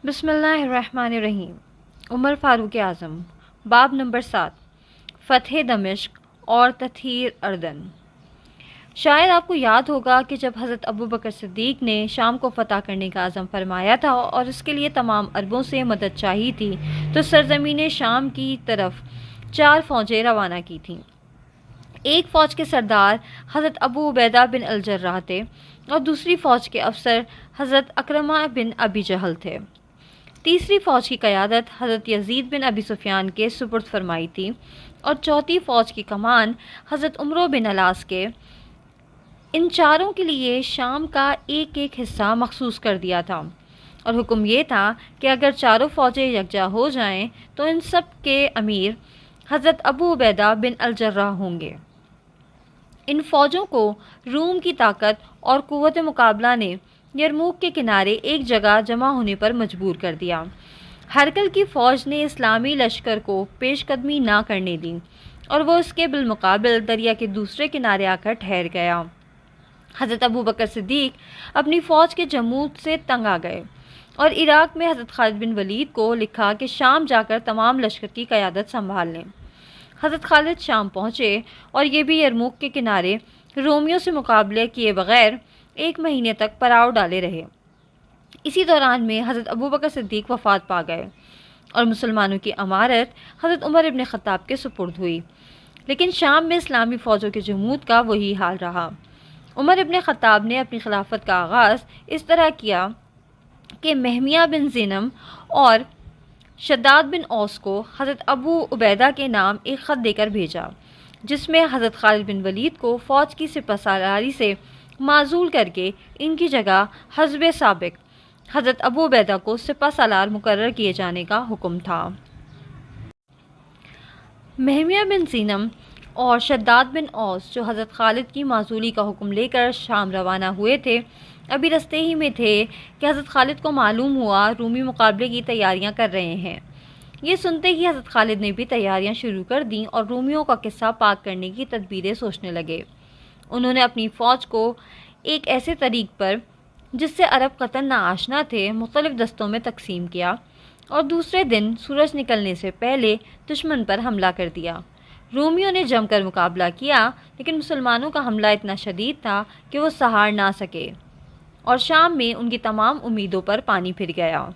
بسم اللہ الرحمن الرحیم۔ عمر فاروق اعظم، باب نمبر 7، فتح دمشق اور تطہیر اردن۔ شاید آپ کو یاد ہوگا کہ جب حضرت ابو بکر صدیق نے شام کو فتح کرنے کا عزم فرمایا تھا اور اس کے لیے تمام عربوں سے مدد چاہی تھی تو سرزمین شام کی طرف 4 فوجیں روانہ کی تھیں۔ ایک فوج کے سردار حضرت ابو عبیدہ بن الجراح تھے اور دوسری فوج کے افسر حضرت اکرمہ بن ابی جہل تھے۔ تیسری فوج کی قیادت حضرت یزید بن ابی سفیان کے سپرد فرمائی تھی اور چوتھی فوج کی کمان حضرت عمرو بن العاص کے۔ ان چاروں کے لیے شام کا ایک ایک حصہ مخصوص کر دیا تھا اور حکم یہ تھا کہ اگر چاروں فوجیں یکجا ہو جائیں تو ان سب کے امیر حضرت ابو عبیدہ بن الجراح ہوں گے۔ ان فوجوں کو روم کی طاقت اور قوت مقابلہ نے یرموک کے کنارے ایک جگہ جمع ہونے پر مجبور کر دیا۔ ہرقل کی فوج نے اسلامی لشکر کو پیش قدمی نہ کرنے دی اور وہ اس کے بالمقابل دریا کے دوسرے کنارے آ کر ٹھہر گیا۔ حضرت ابو بکر صدیق اپنی فوج کے جمود سے تنگ آ گئے اور عراق میں حضرت خالد بن ولید کو لکھا کہ شام جا کر تمام لشکر کی قیادت سنبھال لیں۔ حضرت خالد شام پہنچے اور یہ بھی یرموک کے کنارے رومیوں سے مقابلے کیے بغیر 1 مہینے تک پڑاؤ ڈالے رہے۔ اسی دوران میں حضرت ابو بکر صدیق وفات پا گئے اور مسلمانوں کی امارت حضرت عمر ابن خطاب کے سپرد ہوئی، لیکن شام میں اسلامی فوجوں کے جمود کا وہی حال رہا۔ عمر ابن خطاب نے اپنی خلافت کا آغاز اس طرح کیا کہ مہمیہ بن زینم اور شداد بن اوس کو حضرت ابو عبیدہ کے نام ایک خط دے کر بھیجا، جس میں حضرت خالد بن ولید کو فوج کی سپہ سالاری سے معزول کر کے ان کی جگہ حزب سابق حضرت ابو عبیدہ کو سپہ سالار مقرر کیے جانے کا حکم تھا۔ مہمیہ بن زینم اور شداد بن اوس جو حضرت خالد کی معزولی کا حکم لے کر شام روانہ ہوئے تھے، ابھی رستے ہی میں تھے کہ حضرت خالد کو معلوم ہوا رومی مقابلے کی تیاریاں کر رہے ہیں۔ یہ سنتے ہی حضرت خالد نے بھی تیاریاں شروع کر دیں اور رومیوں کا قصہ پاک کرنے کی تدبیریں سوچنے لگے۔ انہوں نے اپنی فوج کو ایک ایسے طریق پر جس سے عرب قطن ناآشنا تھے مختلف دستوں میں تقسیم کیا اور دوسرے دن سورج نکلنے سے پہلے دشمن پر حملہ کر دیا۔ رومیوں نے جم کر مقابلہ کیا لیکن مسلمانوں کا حملہ اتنا شدید تھا کہ وہ سہار نہ سکے اور شام میں ان کی تمام امیدوں پر پانی پھر گیا۔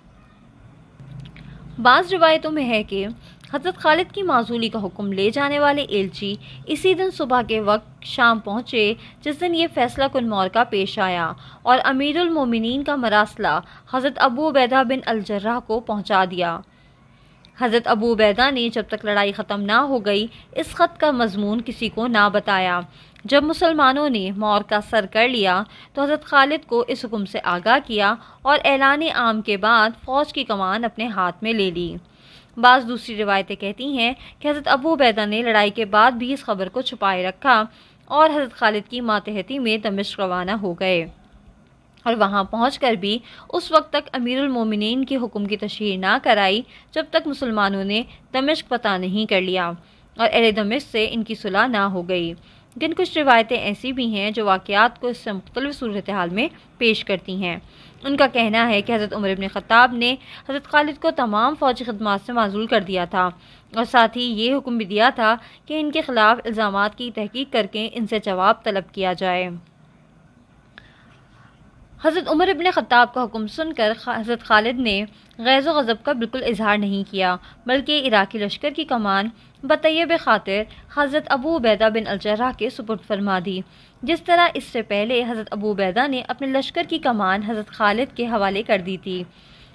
بعض روایتوں میں ہے کہ حضرت خالد کی معزولی کا حکم لے جانے والے ایلچی اسی دن صبح کے وقت شام پہنچے جس دن یہ فیصلہ کن موقع پیش آیا اور امیر المومنین کا مراسلہ حضرت ابو عبیدہ بن الجراح کو پہنچا دیا۔ حضرت ابو عبیدہ نے جب تک لڑائی ختم نہ ہو گئی اس خط کا مضمون کسی کو نہ بتایا۔ جب مسلمانوں نے معرکہ سر کر لیا تو حضرت خالد کو اس حکم سے آگاہ کیا اور اعلان عام کے بعد فوج کی کمان اپنے ہاتھ میں لے لی۔ بعض دوسری روایتیں کہتی ہیں کہ حضرت ابو عبیدہ نے لڑائی کے بعد بھی اس خبر کو چھپائے رکھا اور حضرت خالد کی ماتحتی میں دمشق روانہ ہو گئے اور وہاں پہنچ کر بھی اس وقت تک امیر المومنین کے حکم کی تشہیر نہ کرائی جب تک مسلمانوں نے دمشق فتح نہیں کر لیا اور اہل دمشق سے ان کی صلح نہ ہو گئی۔ لیکن کچھ روایتیں ایسی بھی ہیں جو واقعات کو اس سے مختلف صورتحال میں پیش کرتی ہیں۔ ان کا کہنا ہے کہ حضرت عمر بن خطاب نے حضرت خالد کو تمام فوجی خدمات سے معزول کر دیا تھا اور ساتھ ہی یہ حکم بھی دیا تھا کہ ان کے خلاف الزامات کی تحقیق کر کے ان سے جواب طلب کیا جائے۔ حضرت عمر ابن خطاب کا حکم سن کر حضرت خالد نے غیظ و غضب کا بالکل اظہار نہیں کیا بلکہ عراقی لشکر کی کمان بطیب خاطر حضرت ابو عبیدہ بن الجراح کے سپرد فرما دی، جس طرح اس سے پہلے حضرت ابو عبیدہ نے اپنے لشکر کی کمان حضرت خالد کے حوالے کر دی تھی۔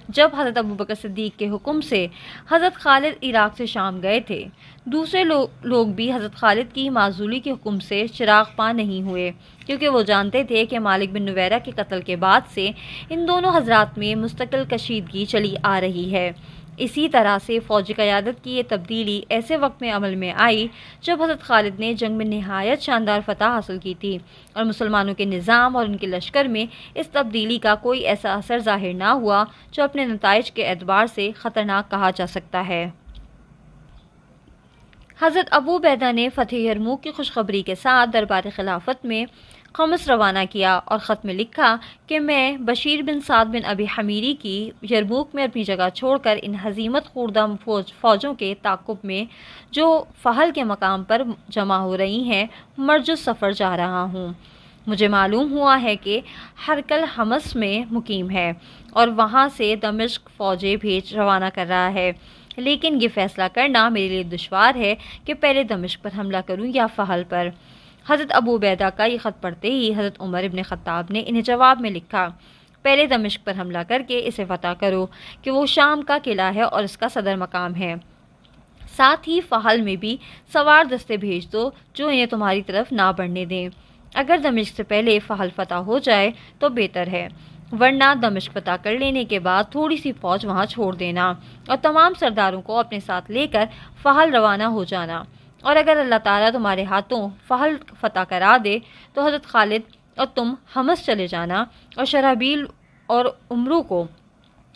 جب حضرت ابو بکر صدیق کے حکم سے حضرت خالد عراق سے شام گئے تھے، دوسرے لوگ بھی حضرت خالد کی معزولی کے حکم سے چراغ پا نہیں ہوئے، کیونکہ وہ جانتے تھے کہ مالک بن نویرہ کے قتل کے بعد سے ان دونوں حضرات میں مستقل کشیدگی چلی آ رہی ہے۔ اسی طرح سے فوجی قیادت کی یہ تبدیلی ایسے وقت میں عمل میں آئی جب حضرت خالد نے جنگ میں نہایت شاندار فتح حاصل کی تھی اور مسلمانوں کے نظام اور ان کے لشکر میں اس تبدیلی کا کوئی ایسا اثر ظاہر نہ ہوا جو اپنے نتائج کے اعتبار سے خطرناک کہا جا سکتا ہے۔ حضرت ابو عبیدہ نے فتح یرموک کی خوشخبری کے ساتھ دربار خلافت میں حمص روانہ کیا اور خط میں لکھا کہ میں بشیر بن سعد بن ابی حمیری کی یرموک میں اپنی جگہ چھوڑ کر ان ہزیمت خوردہ فوجوں کے تعاقب میں جو فحل کے مقام پر جمع ہو رہی ہیں مرجو سفر جا رہا ہوں۔ مجھے معلوم ہوا ہے کہ ہرقل حمص میں مقیم ہے اور وہاں سے دمشق فوجیں بھیج روانہ کر رہا ہے، لیکن یہ فیصلہ کرنا میرے لیے دشوار ہے کہ پہلے دمشق پر حملہ کروں یا فحل پر۔ حضرت ابو عبیدہ کا یہ خط پڑھتے ہی حضرت عمر ابن خطاب نے انہیں جواب میں لکھا، پہلے دمشق پر حملہ کر کے اسے فتح کرو کہ وہ شام کا قلعہ ہے اور اس کا صدر مقام ہے، ساتھ ہی فحل میں بھی سوار دستے بھیج دو جو انہیں تمہاری طرف نہ بڑھنے دیں۔ اگر دمشق سے پہلے فحل فتح ہو جائے تو بہتر ہے، ورنہ دمشق فتح کر لینے کے بعد تھوڑی سی فوج وہاں چھوڑ دینا اور تمام سرداروں کو اپنے ساتھ لے کر فحل روانہ ہو جانا، اور اگر اللہ تعالیٰ تمہارے ہاتھوں فحل فتح کرا دے تو حضرت خالد اور تم حمص چلے جانا اور شرحبیل اور عمرو کو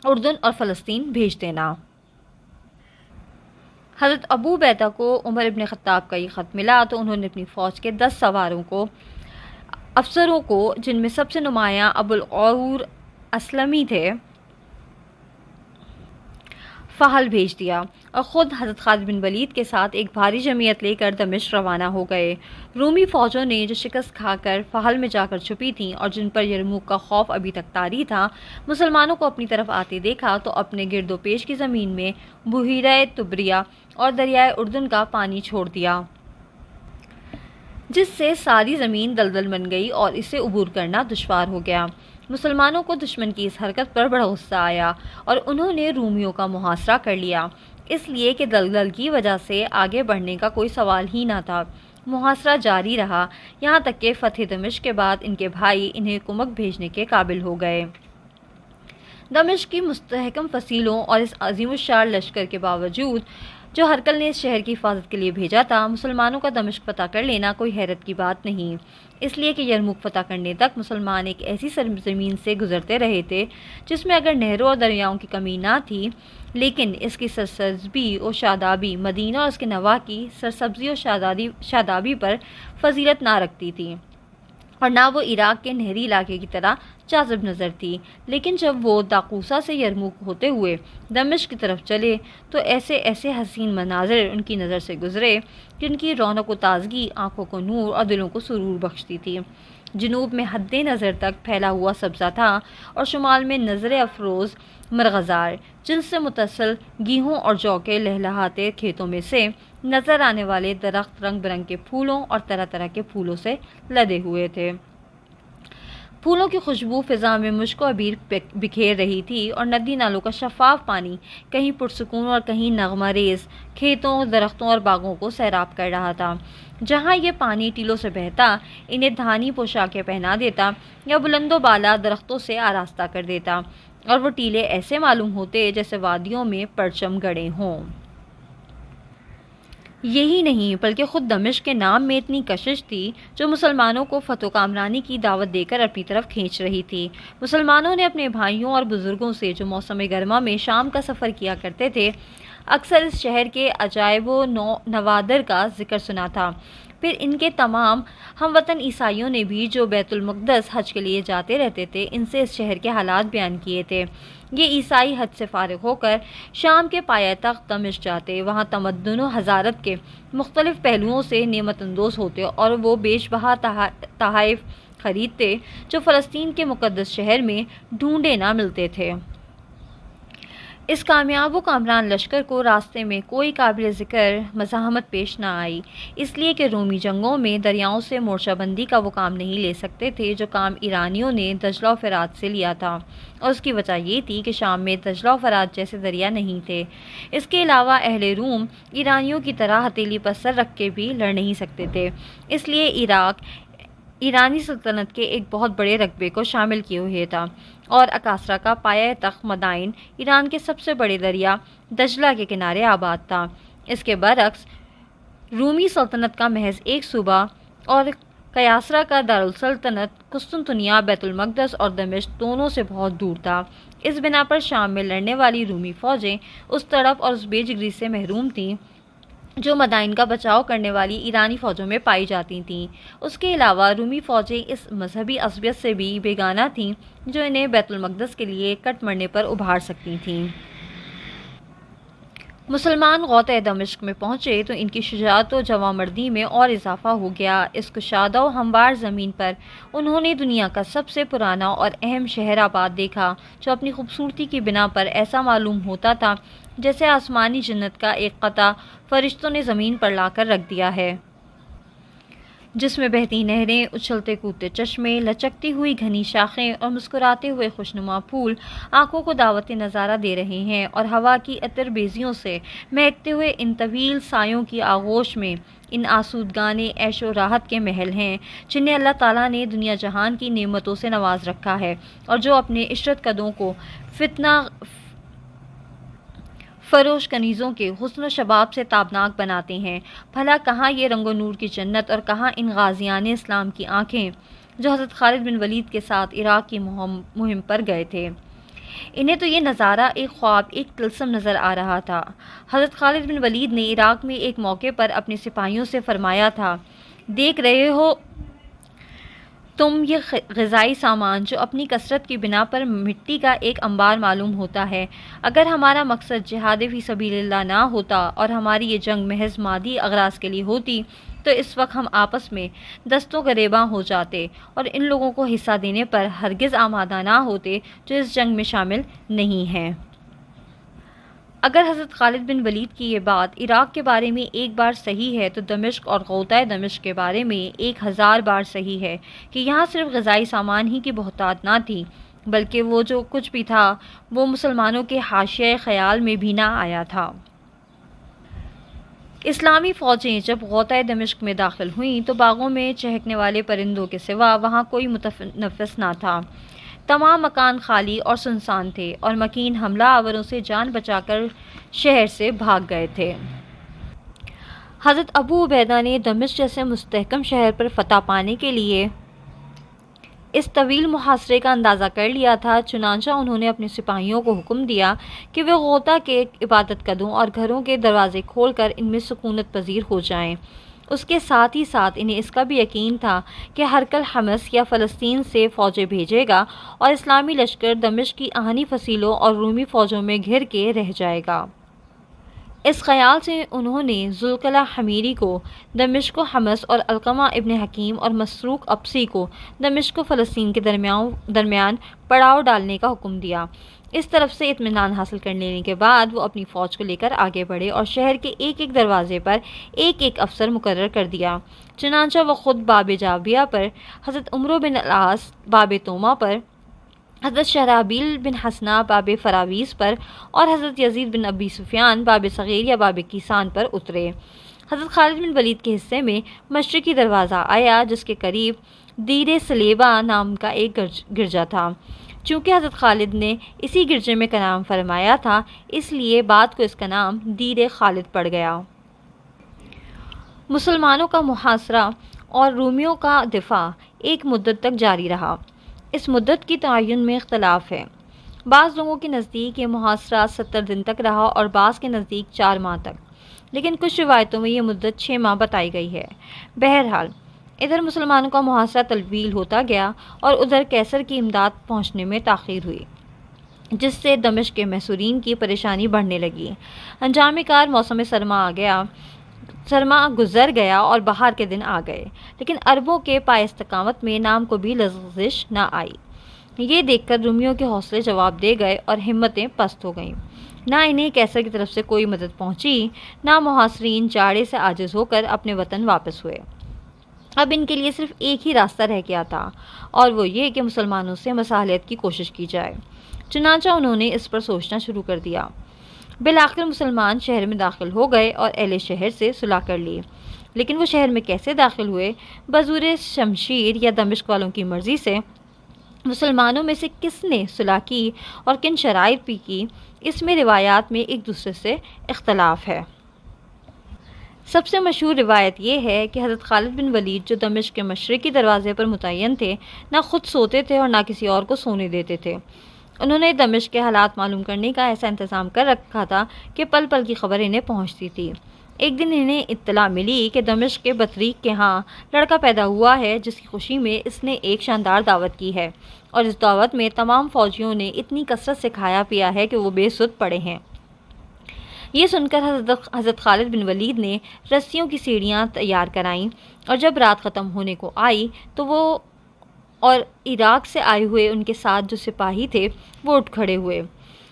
اردن اور فلسطین بھیج دینا۔ حضرت ابو عبیدہ کو عمر ابن خطاب کا یہ خط ملا تو انہوں نے اپنی فوج کے 10 سواروں کو، افسروں کو، جن میں سب سے نمایاں ابو العور اسلمی تھے، فحل بھیج دیا اور خود حضرت خالد بن ولید کے ساتھ ایک بھاری جمعیت لے کر دمشق روانہ ہو گئے۔ رومی فوجوں نے جو شکست کھا کر فحل میں جا کر چھپی تھیں اور جن پر یرموک کا خوف ابھی تک طاری تھا، مسلمانوں کو اپنی طرف آتے دیکھا تو اپنے گرد و پیش کی زمین میں بحیرہ طبریہ اور دریائے اردن کا پانی چھوڑ دیا، جس سے ساری زمین دلدل بن گئی اور اسے عبور کرنا دشوار ہو گیا۔ مسلمانوں کو دشمن کی اس حرکت پر بڑا غصہ آیا اور انہوں نے رومیوں کا محاصرہ کر لیا، اس لیے کہ دلدل کی وجہ سے آگے بڑھنے کا کوئی سوال ہی نہ تھا۔ محاصرہ جاری رہا یہاں تک کہ فتح دمشق کے بعد ان کے بھائی انہیں کمک بھیجنے کے قابل ہو گئے۔ دمشق کی مستحکم فصیلوں اور اس عظیم الشان لشکر کے باوجود جو ہرقل نے اس شہر کی حفاظت کے لیے بھیجا تھا، مسلمانوں کا دمشق فتح کر لینا کوئی حیرت کی بات نہیں، اس لیے کہ یرموک فتح کرنے تک مسلمان ایک ایسی سرزمین سے گزرتے رہے تھے جس میں اگر نہروں اور دریاؤں کی کمی نہ تھی، لیکن اس کی سرسبزی و شادابی مدینہ اور اس کے نواح کی سرسبزی و شادابی پر فضیلت نہ رکھتی تھی، اور نہ وہ عراق کے نہری علاقے کی طرح جاذب نظر تھی۔ لیکن جب وہ داقوسا سے یرموک ہوتے ہوئے دمشق کی طرف چلے تو ایسے ایسے حسین مناظر ان کی نظر سے گزرے جن کی رونق و تازگی آنکھوں کو نور اور دلوں کو سرور بخشتی تھی۔ جنوب میں حد نظر تک پھیلا ہوا سبزہ تھا اور شمال میں نظر افروز مرغزار، جن سے متصل گیہوں اور جو کے لہلہاتے کھیتوں میں سے نظر آنے والے درخت رنگ برنگ کے پھولوں اور طرح طرح کے پھولوں سے لدے ہوئے تھے۔ پھولوں کی خوشبو فضا میں مشک و عبیر بکھیر رہی تھی اور ندی نالوں کا شفاف پانی کہیں پرسکون اور کہیں نغمہ ریز کھیتوں، درختوں اور باغوں کو سیراب کر رہا تھا۔ جہاں یہ پانی ٹیلوں سے بہتا انہیں دھانی پوشاکیں پہنا دیتا یا بلند و بالا درختوں سے آراستہ کر دیتا، اور وہ ٹیلے ایسے معلوم ہوتے جیسے وادیوں میں پرچم گڑے ہوں۔ یہی نہیں بلکہ خود دمشق کے نام میں اتنی کشش تھی جو مسلمانوں کو فتح و کامرانی کی دعوت دے کر اپنی طرف کھینچ رہی تھی۔ مسلمانوں نے اپنے بھائیوں اور بزرگوں سے جو موسم گرما میں شام کا سفر کیا کرتے تھے، اکثر اس شہر کے عجائب و نوادر کا ذکر سنا تھا۔ پھر ان کے تمام ہم وطن عیسائیوں نے بھی جو بیت المقدس حج کے لیے جاتے رہتے تھے، ان سے اس شہر کے حالات بیان کیے تھے۔ یہ عیسائی حج سے فارغ ہو کر شام کے پایہ تخت دمشق جاتے، وہاں تمدن و حضارت کے مختلف پہلوؤں سے نعمت اندوز ہوتے اور وہ بیش بہا تحائف خریدتے جو فلسطین کے مقدس شہر میں ڈھونڈے نہ ملتے تھے۔ اس کامیاب و کامران لشکر کو راستے میں کوئی قابل ذکر مزاحمت پیش نہ آئی، اس لیے کہ رومی جنگوں میں دریاؤں سے مورچہ بندی کا وہ کام نہیں لے سکتے تھے جو کام ایرانیوں نے دجلہ و فرات سے لیا تھا، اور اس کی وجہ یہ تھی کہ شام میں دجلہ و فرات جیسے دریا نہیں تھے۔ اس کے علاوہ اہل روم ایرانیوں کی طرح ہتھیلی پر سر رکھ کے بھی لڑ نہیں سکتے تھے، اس لیے عراق ایرانی سلطنت کے ایک بہت بڑے رقبے کو شامل کیے ہوئے تھا، اور اکاسرا کا پایہ تخت مدائن ایران کے سب سے بڑے دریا دجلہ کے کنارے آباد تھا۔ اس کے برعکس رومی سلطنت کا محض ایک صوبہ اور قیاسرا کا دارالسلطنت قسطنطنیہ بیت المقدس اور دمشق دونوں سے بہت دور تھا۔ اس بنا پر شام میں لڑنے والی رومی فوجیں اس تڑپ اور اس بے جگری سے محروم تھیں جو مدائن کا بچاؤ کرنے والی ایرانی فوجوں میں پائی جاتی تھیں۔ اس کے علاوہ رومی فوجیں اس مذہبی عصبیت سے بھی بیگانہ تھیں جو انہیں بیت المقدس کے لیے کٹ مرنے پر ابھار سکتی تھیں۔ مسلمان غوطۂ دمشق میں پہنچے تو ان کی شجاعت و جوانمردی میں اور اضافہ ہو گیا۔ اس کشادہ و ہموار زمین پر انہوں نے دنیا کا سب سے پرانا اور اہم شہر آباد دیکھا، جو اپنی خوبصورتی کی بنا پر ایسا معلوم ہوتا تھا جیسے آسمانی جنت کا ایک قطعہ فرشتوں نے زمین پر لا کر رکھ دیا ہے، جس میں بہتی نہریں، اچھلتے کودتے چشمے، لچکتی ہوئی گھنی شاخیں اور مسکراتے ہوئے خوشنما پھول آنکھوں کو دعوت نظارہ دے رہے ہیں، اور ہوا کی عطر بیزیوں سے مہکتے ہوئے ان طویل سایوں کی آغوش میں ان آسودگانے عیش و راحت کے محل ہیں جنہیں اللہ تعالیٰ نے دنیا جہان کی نعمتوں سے نواز رکھا ہے، اور جو اپنے عشرت قدوں کو فتنہ فروش کنیزوں کے حسن و شباب سے تابناک بناتے ہیں۔ بھلا کہاں یہ رنگ و نور کی جنت، اور کہاں ان غازیان اسلام کی آنکھیں جو حضرت خالد بن ولید کے ساتھ عراق کی مہم پر گئے تھے؟ انہیں تو یہ نظارہ ایک خواب، ایک طلسم نظر آ رہا تھا۔ حضرت خالد بن ولید نے عراق میں ایک موقع پر اپنے سپاہیوں سے فرمایا تھا، دیکھ رہے ہو تم یہ غذائی سامان جو اپنی کثرت کی بنا پر مٹی کا ایک انبار معلوم ہوتا ہے، اگر ہمارا مقصد جہاد فی سبیل اللہ نہ ہوتا اور ہماری یہ جنگ محض مادی اغراض کے لیے ہوتی تو اس وقت ہم آپس میں دستوں گریباں ہو جاتے اور ان لوگوں کو حصہ دینے پر ہرگز آمادہ نہ ہوتے جو اس جنگ میں شامل نہیں ہیں۔ اگر حضرت خالد بن ولید کی یہ بات عراق کے بارے میں ایک بار صحیح ہے تو دمشق اور غوطۂ دمشق کے بارے میں 1000 بار صحیح ہے کہ یہاں صرف غذائی سامان ہی کی بہتات نہ تھی، بلکہ وہ جو کچھ بھی تھا وہ مسلمانوں کے حاشیۂ خیال میں بھی نہ آیا تھا۔ اسلامی فوجیں جب غوطۂ دمشق میں داخل ہوئیں تو باغوں میں چہکنے والے پرندوں کے سوا وہاں کوئی متنفس نہ تھا۔ تمام مکان خالی اور سنسان تھے اور مکین حملہ آوروں سے جان بچا کر شہر سے بھاگ گئے تھے۔ حضرت ابو عبیدہ نے دمشق جیسے مستحکم شہر پر فتح پانے کے لیے اس طویل محاصرے کا اندازہ کر لیا تھا، چنانچہ انہوں نے اپنے سپاہیوں کو حکم دیا کہ وہ غوطہ کے عبادت گاہوں اور گھروں کے دروازے کھول کر ان میں سکونت پذیر ہو جائیں۔ اس کے ساتھ ہی ساتھ انہیں اس کا بھی یقین تھا کہ ہرقل حمص یا فلسطین سے فوجیں بھیجے گا اور اسلامی لشکر دمشق کی آہنی فصیلوں اور رومی فوجوں میں گھر کے رہ جائے گا۔ اس خیال سے انہوں نے ذوالقلع حمیری کو دمشق و حمص اور علقمہ ابن حکیم اور مسروق ابسی کو دمشق و فلسطین کے درمیان پڑاؤ ڈالنے کا حکم دیا۔ اس طرف سے اطمینان حاصل کر لینے کے بعد وہ اپنی فوج کو لے کر آگے بڑھے اور شہر کے ایک ایک دروازے پر ایک ایک افسر مقرر کر دیا۔ چنانچہ وہ خود باب جابیہ پر، حضرت عمرو بن العاص باب توما پر، حضرت شہرابیل بن حسنہ باب فراویز پر اور حضرت یزید بن ابی سفیان باب صغیر یا باب کیسان پر اترے۔ حضرت خالد بن ولید کے حصے میں مشرقی دروازہ آیا جس کے قریب دیر سلیبہ نام کا ایک گرجا تھا۔ چونکہ حضرت خالد نے اسی گرجے میں قیام فرمایا تھا اس لیے بعد کو اس کا نام دیر خالد پڑ گیا۔ مسلمانوں کا محاصرہ اور رومیوں کا دفاع ایک مدت تک جاری رہا۔ اس مدت کی تعین میں اختلاف ہے۔ بعض لوگوں کے نزدیک یہ محاصرہ 70 دن تک رہا اور بعض کے نزدیک 4 ماہ تک، لیکن کچھ روایتوں میں یہ مدت 6 ماہ بتائی گئی ہے۔ بہرحال ادھر مسلمانوں کا محاصرہ طویل ہوتا گیا اور ادھر قیصر کی امداد پہنچنے میں تاخیر ہوئی، جس سے دمشق کے محصورین کی پریشانی بڑھنے لگی۔ انجام کار موسم سرما گزر گیا اور بہار کے دن آ گئے، لیکن عربوں کے پائے استقامت میں نام کو بھی لغزش نہ آئی۔ یہ دیکھ کر رومیوں کے حوصلے جواب دے گئے اور ہمتیں پست ہو گئیں۔ نہ انہیں قیصر کی طرف سے کوئی مدد پہنچی، نہ محاصرین جاڑے سے عاجز ہو کر اپنے وطن واپس ہوئے۔ اب ان کے لیے صرف ایک ہی راستہ رہ گیا تھا اور وہ یہ کہ مسلمانوں سے مصالحت کی کوشش کی جائے۔ چنانچہ انہوں نے اس پر سوچنا شروع کر دیا۔ بالآخر مسلمان شہر میں داخل ہو گئے اور اہل شہر سے صلح کر لی، لیکن وہ شہر میں کیسے داخل ہوئے، بزور شمشیر یا دمشق والوں کی مرضی سے؟ مسلمانوں میں سے کس نے صلح کی اور کن شرائط پہ کی، اس میں روایات میں ایک دوسرے سے اختلاف ہے۔ سب سے مشہور روایت یہ ہے کہ حضرت خالد بن ولید جو دمشق کے مشرقی دروازے پر متعین تھے، نہ خود سوتے تھے اور نہ کسی اور کو سونے دیتے تھے۔ انہوں نے دمشق کے حالات معلوم کرنے کا ایسا انتظام کر رکھا تھا کہ پل پل کی خبر انہیں پہنچتی تھی۔ ایک دن انہیں اطلاع ملی کہ دمشق کے بطریق کے ہاں لڑکا پیدا ہوا ہے، جس کی خوشی میں اس نے ایک شاندار دعوت کی ہے، اور اس دعوت میں تمام فوجیوں نے اتنی کثرت سے کھایا پیا ہے کہ وہ بے سدھ پڑے ہیں۔ یہ سن کر حضرت خالد بن ولید نے رسیوں کی سیڑھیاں تیار کرائیں، اور جب رات ختم ہونے کو آئی تو وہ اور عراق سے آئے ہوئے ان کے ساتھ جو سپاہی تھے وہ اٹھ کھڑے ہوئے۔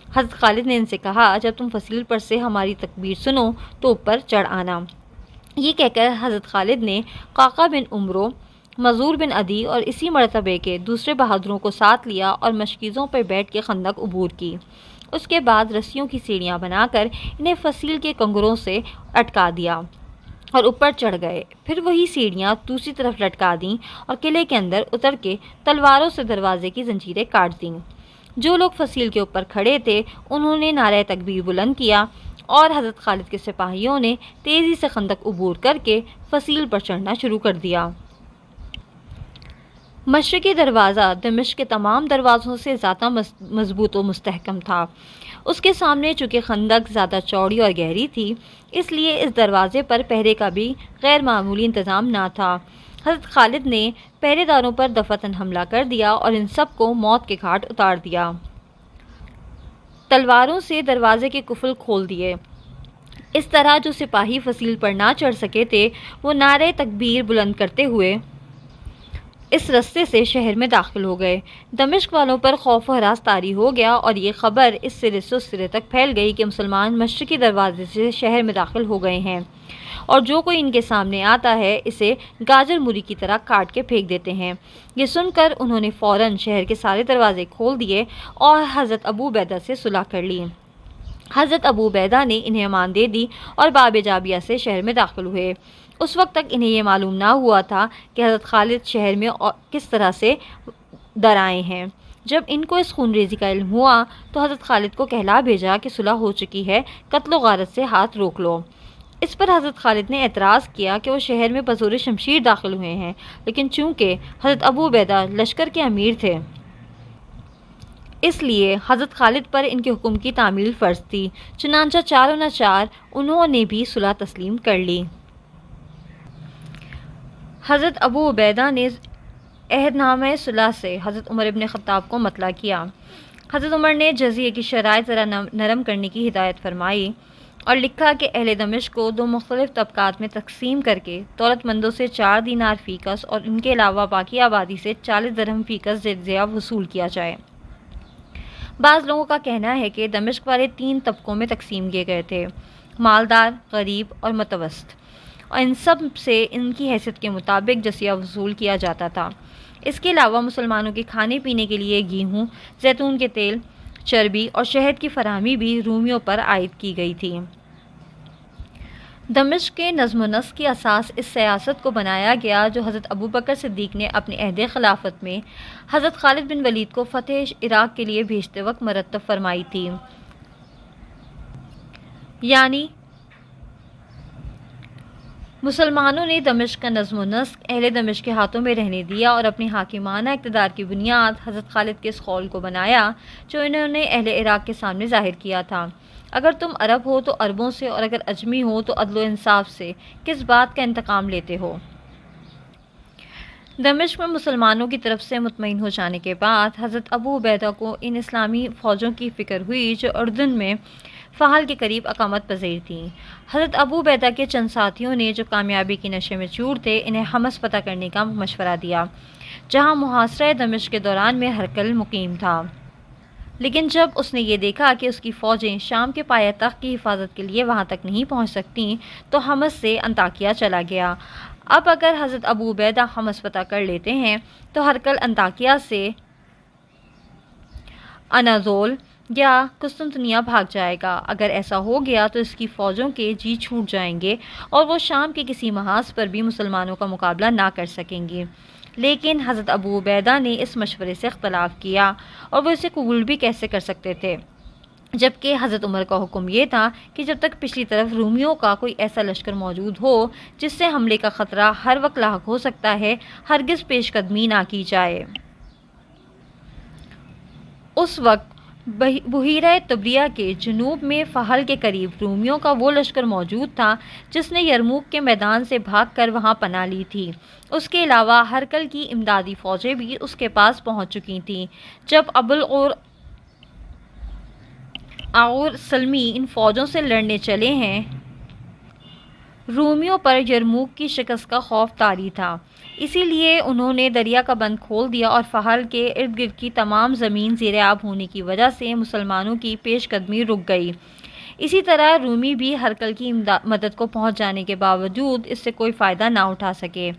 حضرت خالد نے ان سے کہا، جب تم فصیل پر سے ہماری تکبیر سنو تو اوپر چڑھ آنا۔ یہ کہہ کر حضرت خالد نے قعقاع بن عمرو، مزور بن عدی اور اسی مرتبے کے دوسرے بہادروں کو ساتھ لیا اور مشکیزوں پر بیٹھ کے خندق عبور کی۔ اس کے بعد رسیوں کی سیڑھیاں بنا کر انہیں فصیل کے کنگروں سے اٹکا دیا اور اوپر چڑھ گئے۔ پھر وہی سیڑھیاں دوسری طرف لٹکا دیں اور قلعے کے اندر اتر کے تلواروں سے دروازے کی زنجیریں کاٹ دیں۔ جو لوگ فصیل کے اوپر کھڑے تھے انہوں نے نعرہ تکبیر بلند کیا، اور حضرت خالد کے سپاہیوں نے تیزی سے خندق عبور کر کے فصیل پر چڑھنا شروع کر دیا۔ مشرقی دروازہ دمشق کے تمام دروازوں سے زیادہ مضبوط و مستحکم تھا۔ اس کے سامنے چونکہ خندق زیادہ چوڑی اور گہری تھی، اس لیے اس دروازے پر پہرے کا بھی غیر معمولی انتظام نہ تھا۔ حضرت خالد نے پہرے داروں پر دفعتاً حملہ کر دیا اور ان سب کو موت کے گھاٹ اتار دیا۔ تلواروں سے دروازے کے قفل کھول دیے۔ اس طرح جو سپاہی فصیل پر نہ چڑھ سکے تھے وہ نعرہ تکبیر بلند کرتے ہوئے اس رستے سے شہر میں داخل ہو گئے۔ دمشق والوں پر خوف و ہراس طاری ہو گیا، اور یہ خبر اس سرے سے اس سرے تک پھیل گئی کہ مسلمان مشرقی دروازے سے شہر میں داخل ہو گئے ہیں، اور جو کوئی ان کے سامنے آتا ہے اسے گاجر مولی کی طرح کاٹ کے پھینک دیتے ہیں۔ یہ سن کر انہوں نے فوراً شہر کے سارے دروازے کھول دیے اور حضرت ابو عبیدہ سے صلح کر لی۔ حضرت ابو عبیدہ نے انہیں امان دے دی اور باب جابیہ سے شہر میں داخل ہوئے۔ اس وقت تک انہیں یہ معلوم نہ ہوا تھا کہ حضرت خالد شہر میں کس طرح سے درآئے ہیں۔ جب ان کو اس خون ریزی کا علم ہوا تو حضرت خالد کو کہلا بھیجا کہ صلح ہو چکی ہے، قتل و غارت سے ہاتھ روک لو۔ اس پر حضرت خالد نے اعتراض کیا کہ وہ شہر میں بزور شمشیر داخل ہوئے ہیں، لیکن چونکہ حضرت ابو عبیدہ لشکر کے امیر تھے اس لیے حضرت خالد پر ان کے حکم کی تعمیل فرض تھی، چنانچہ چاروں ناچار انہوں نے بھی صلح تسلیم کر لی۔ حضرت ابو عبیدہ نے عہد نامہ صلح سے حضرت عمر ابن خطاب کو مطلع کیا۔ حضرت عمر نے جزیے کی شرائط ذرا نرم کرنے کی ہدایت فرمائی اور لکھا کہ اہل دمشق کو 2 مختلف طبقات میں تقسیم کر کے دولت مندوں سے 4 دینار فی کس اور ان کے علاوہ باقی آبادی سے 40 درہم فی کس جزیہ وصول کیا جائے۔ بعض لوگوں کا کہنا ہے کہ دمشق والے 3 طبقوں میں تقسیم کیے گئے تھے: مالدار، غریب اور متوسط، اور ان سب سے ان کی حیثیت کے مطابق جزیہ وصول کیا جاتا تھا۔ اس کے علاوہ مسلمانوں کے کھانے پینے کے لیے گیہوں، زیتون کے تیل، چربی اور شہد کی فراہمی بھی رومیوں پر عائد کی گئی تھی۔ دمشق کے نظم و نسق کی اساس اس سیاست کو بنایا گیا جو حضرت ابوبکر صدیق نے اپنے عہد خلافت میں حضرت خالد بن ولید کو فتح عراق کے لیے بھیجتے وقت مرتب فرمائی تھی، یعنی مسلمانوں نے دمشق کا نظم و نسق اہل دمشق کے ہاتھوں میں رہنے دیا اور اپنی حاکمانہ اقتدار کی بنیاد حضرت خالد کے اس قول کو بنایا جو انہوں نے اہل عراق کے سامنے ظاہر کیا تھا: اگر تم عرب ہو تو عربوں سے، اور اگر اجمی ہو تو عدل و انصاف سے کس بات کا انتقام لیتے ہو؟ دمشق میں مسلمانوں کی طرف سے مطمئن ہو جانے کے بعد حضرت ابو عبیدہ کو ان اسلامی فوجوں کی فکر ہوئی جو اردن میں فحل کے قریب اقامت پذیر تھیں۔ حضرت ابو عبیدہ کے چند ساتھیوں نے جو کامیابی کے نشے میں چور تھے انہیں حمص فتح کرنے کا مشورہ دیا، جہاں محاصرہ دمشق کے دوران میں ہرقل مقیم تھا۔ لیکن جب اس نے یہ دیکھا کہ اس کی فوجیں شام کے پایہ تخت کی حفاظت کے لیے وہاں تک نہیں پہنچ سکتیں تو حمص سے انطاکیہ چلا گیا۔ اب اگر حضرت ابو عبیدہ حمص فتح کر لیتے ہیں تو ہرقل انطاکیہ سے اناضول یا قسطنطنیہ بھاگ جائے گا۔ اگر ایسا ہو گیا تو اس کی فوجوں کے جی چھوٹ جائیں گے اور وہ شام کے کسی محاذ پر بھی مسلمانوں کا مقابلہ نہ کر سکیں گے۔ لیکن حضرت ابو عبیدہ نے اس مشورے سے اختلاف کیا، اور وہ اسے قبول بھی کیسے کر سکتے تھے، جبکہ حضرت عمر کا حکم یہ تھا کہ جب تک پچھلی طرف رومیوں کا کوئی ایسا لشکر موجود ہو جس سے حملے کا خطرہ ہر وقت لاحق ہو سکتا ہے، ہرگز پیش قدمی نہ کی جائے۔ اس وقت بحیرہ طبریہ کے جنوب میں فہل کے قریب رومیوں کا وہ لشکر موجود تھا جس نے یرموک کے میدان سے بھاگ کر وہاں پناہ لی تھی۔ اس کے علاوہ ہرقل کی امدادی فوجیں بھی اس کے پاس پہنچ چکی تھیں۔ جب اور سلمی ان فوجوں سے لڑنے چلے ہیں، رومیوں پر یرموک کی شکست کا خوف طاری تھا، اسی لیے انہوں نے دریا کا بند کھول دیا اور فہل کے ارد گرد کی تمام زمین زیر آب ہونے کی وجہ سے مسلمانوں کی پیش قدمی رک گئی۔ اسی طرح رومی بھی ہرقل کی مدد کو پہنچ جانے کے باوجود اس سے کوئی فائدہ نہ اٹھا سکے۔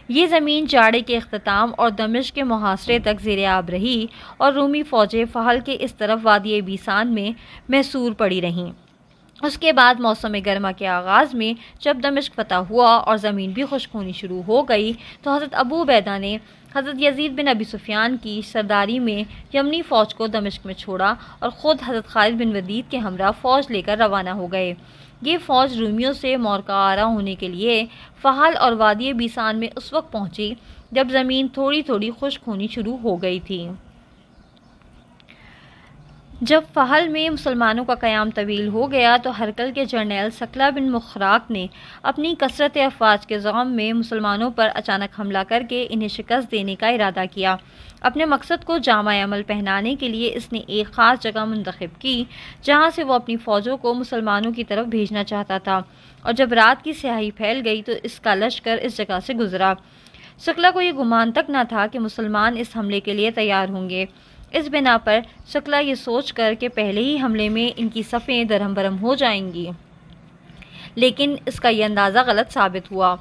یہ زمین جاڑے کے اختتام اور دمشق کے محاصرے تک زیر آب رہی اور رومی فوجیں فہل کے اس طرف وادی بیسان میں محصور پڑی رہیں۔ اس کے بعد موسم گرما کے آغاز میں جب دمشق فتح ہوا اور زمین بھی خشک ہونی شروع ہو گئی تو حضرت ابو عبیدہ نے حضرت یزید بن ابی سفیان کی سرداری میں یمنی فوج کو دمشق میں چھوڑا اور خود حضرت خالد بن ولید کے ہمراہ فوج لے کر روانہ ہو گئے۔ یہ فوج رومیوں سے مورکہ آرا ہونے کے لیے فہل اور وادی بیسان میں اس وقت پہنچی جب زمین تھوڑی تھوڑی خشک ہونی شروع ہو گئی تھی۔ جب فہل میں مسلمانوں کا قیام طویل ہو گیا تو ہرقل کے جرنیل ثقلہ بن مخراق نے اپنی کثرت افواج کے زعم میں مسلمانوں پر اچانک حملہ کر کے انہیں شکست دینے کا ارادہ کیا۔ اپنے مقصد کو جامع عمل پہنانے کے لیے اس نے ایک خاص جگہ منتخب کی جہاں سے وہ اپنی فوجوں کو مسلمانوں کی طرف بھیجنا چاہتا تھا، اور جب رات کی سیاہی پھیل گئی تو اس کا لشکر اس جگہ سے گزرا۔ ثقلہ کو یہ گمان تک نہ تھا کہ مسلمان اس حملے کے لیے تیار ہوں گے۔ اس بنا پر ثقلہ یہ سوچ کر کہ پہلے ہی حملے میں ان کی صفیں درہم برہم ہو جائیں گی، لیکن اس کا یہ اندازہ غلط ثابت ہوا۔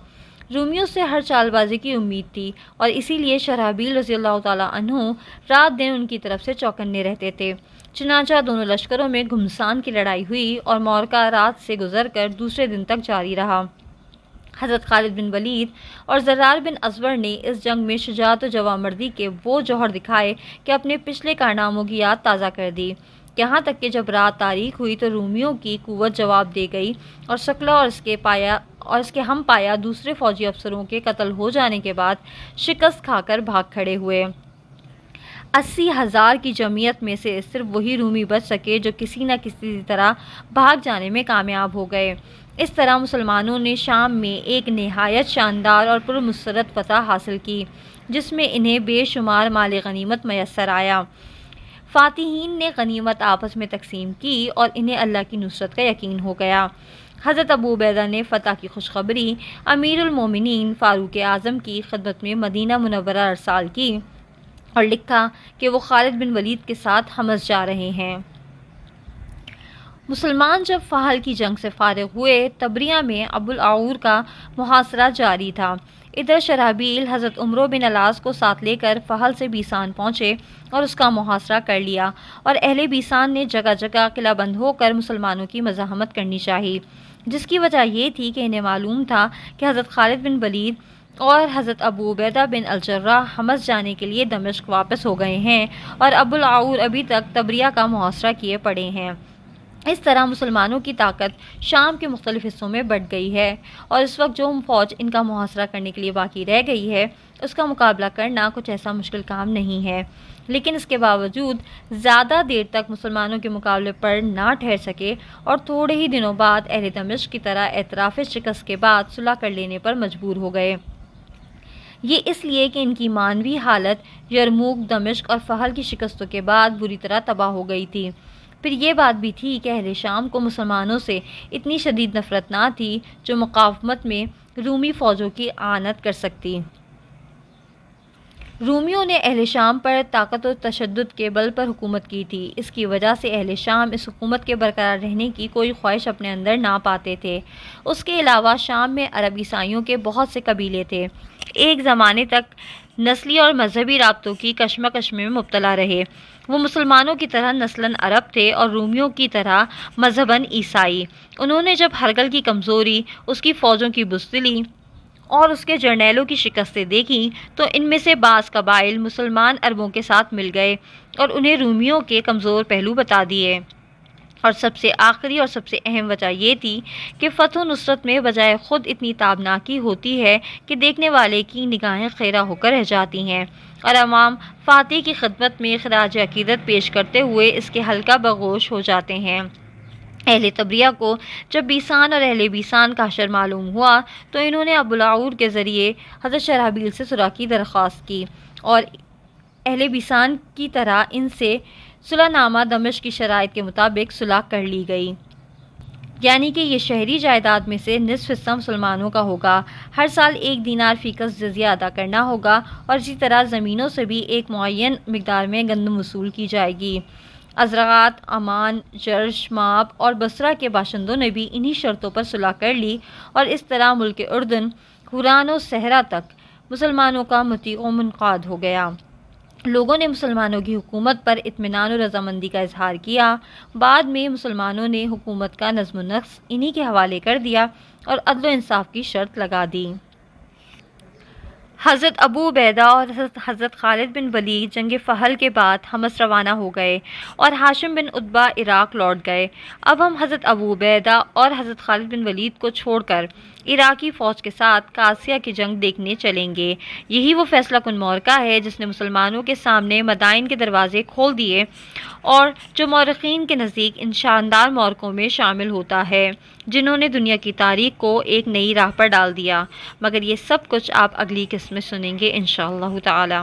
رومیوں سے ہر چال بازی کی امید تھی اور اسی لیے شرحبیل رضی اللہ تعالیٰ عنہ رات دن ان کی طرف سے چوکنے رہتے تھے۔ چنانچہ دونوں لشکروں میں گھمسان کی لڑائی ہوئی اور مورکہ رات سے گزر کر دوسرے دن تک جاری رہا۔ حضرت خالد بن ولید اور زرار بن ازور نے اس جنگ میں شجاعت و جوانمردی کے وہ جوہر دکھائے کہ اپنے پچھلے کارناموں کی یاد تازہ کر دی، یہاں تک کہ جب رات تاریک ہوئی تو رومیوں کی قوت جواب دے گئی اور ثقلہ اور اس کے ہم پایا دوسرے فوجی افسروں کے قتل ہو جانے کے بعد شکست کھا کر بھاگ کھڑے ہوئے۔ 80,000 کی جمعیت میں سے صرف وہی رومی بچ سکے جو کسی نہ کسی طرح بھاگ جانے میں کامیاب ہو گئے۔ اس طرح مسلمانوں نے شام میں ایک نہایت شاندار اور پرمسرت فتح حاصل کی جس میں انہیں بے شمار مال غنیمت میسر آیا۔ فاتحین نے غنیمت آپس میں تقسیم کی اور انہیں اللہ کی نصرت کا یقین ہو گیا۔ حضرت ابو عبیدہ نے فتح کی خوشخبری امیر المومنین فاروق اعظم کی خدمت میں مدینہ منورہ ارسال کی اور لکھا کہ وہ خالد بن ولید کے ساتھ حمص جا رہے ہیں۔ مسلمان جب فہل کی جنگ سے فارغ ہوئے، طبریہ میں ابو العور کا محاصرہ جاری تھا۔ ادھر شرحبیل حضرت عمرو بن العاص کو ساتھ لے کر فہل سے بیسان پہنچے اور اس کا محاصرہ کر لیا، اور اہل بیسان نے جگہ جگہ قلعہ بند ہو کر مسلمانوں کی مزاحمت کرنی چاہی، جس کی وجہ یہ تھی کہ انہیں معلوم تھا کہ حضرت خالد بن ولید اور حضرت ابو عبیدہ بن الجراح حمص جانے کے لیے دمشق واپس ہو گئے ہیں اور ابو العور ابھی تک طبریہ کا محاصرہ کیے پڑے ہیں۔ اس طرح مسلمانوں کی طاقت شام کے مختلف حصوں میں بڑھ گئی ہے اور اس وقت جو فوج ان کا محاصرہ کرنے کے لیے باقی رہ گئی ہے اس کا مقابلہ کرنا کچھ ایسا مشکل کام نہیں ہے، لیکن اس کے باوجود زیادہ دیر تک مسلمانوں کے مقابلے پر نہ ٹھہر سکے اور تھوڑے ہی دنوں بعد اہل دمشق کی طرح اعتراف شکست کے بعد صلح کر لینے پر مجبور ہو گئے۔ یہ اس لیے کہ ان کی معنوی حالت یرموک، دمشق اور فہل کی شکستوں کے بعد بری طرح تباہ ہو گئی تھی۔ پھر یہ بات بھی تھی کہ اہل شام کو مسلمانوں سے اتنی شدید نفرت نہ تھی جو مقاومت میں رومی فوجوں کی اعانت کر سکتی۔ رومیوں نے اہل شام پر طاقت و تشدد کے بل پر حکومت کی تھی، اس کی وجہ سے اہل شام اس حکومت کے برقرار رہنے کی کوئی خواہش اپنے اندر نہ پاتے تھے۔ اس کے علاوہ شام میں عرب عیسائیوں کے بہت سے قبیلے تھے، ایک زمانے تک نسلی اور مذہبی رابطوں کی کشمکش میں مبتلا رہے۔ وہ مسلمانوں کی طرح نسلاً عرب تھے اور رومیوں کی طرح مذہباً عیسائی۔ انہوں نے جب ہرقل کی کمزوری، اس کی فوجوں کی بزدلی اور اس کے جرنیلوں کی شکستیں دیکھیں تو ان میں سے بعض قبائل مسلمان عربوں کے ساتھ مل گئے اور انہیں رومیوں کے کمزور پہلو بتا دیے، اور سب سے آخری اور سب سے اہم وجہ یہ تھی کہ فتح و نصرت میں بجائے خود اتنی تابناکی ہوتی ہے کہ دیکھنے والے کی نگاہیں خیرہ ہو کر رہ جاتی ہیں اور عوام فاتح کی خدمت میں خراج عقیدت پیش کرتے ہوئے اس کے حلقہ بگوش ہو جاتے ہیں۔ اہل تبریہ کو جب بیسان اور اہل بیسان کا حشر معلوم ہوا تو انہوں نے ابوالعور کے ذریعے حضرت شرحبیل سے صلح کی درخواست کی اور اہل بیسان کی طرح ان سے صلح نامہ دمشق کی شرائط کے مطابق صلح کر لی گئی، یعنی کہ یہ شہری جائیداد میں سے نصف حصہ مسلمانوں کا ہوگا، ہر سال 1 دینار فی کس جزیہ ادا کرنا ہوگا، اور اسی طرح زمینوں سے بھی ایک معین مقدار میں گندم وصول کی جائے گی۔ ازرعات، عمان، جرش، ماب اور بصرہ کے باشندوں نے بھی انہی شرطوں پر صلح کر لی، اور اس طرح ملک اردن حوران و صحرا تک مسلمانوں کا مطیع و منقاد ہو گیا۔ لوگوں نے مسلمانوں کی حکومت پر اطمینان و رضامندی کا اظہار کیا۔ بعد میں مسلمانوں نے حکومت کا نظم و نسق انہی کے حوالے کر دیا اور عدل و انصاف کی شرط لگا دی۔ حضرت ابو عبیدہ اور حضرت خالد بن ولید جنگ فہل کے بعد حمص روانہ ہو گئے اور ہاشم بن عتبہ عراق لوٹ گئے۔ اب ہم حضرت ابو عبیدہ اور حضرت خالد بن ولید کو چھوڑ کر عراقی فوج کے ساتھ قادسیہ کی جنگ دیکھنے چلیں گے۔ یہی وہ فیصلہ کن معرکہ ہے جس نے مسلمانوں کے سامنے مدائن کے دروازے کھول دیے اور جو مورخین کے نزدیک ان شاندار معرکوں میں شامل ہوتا ہے جنہوں نے دنیا کی تاریخ کو ایک نئی راہ پر ڈال دیا۔ مگر یہ سب کچھ آپ اگلی قسط میں سنیں گے انشاءاللہ تعالی۔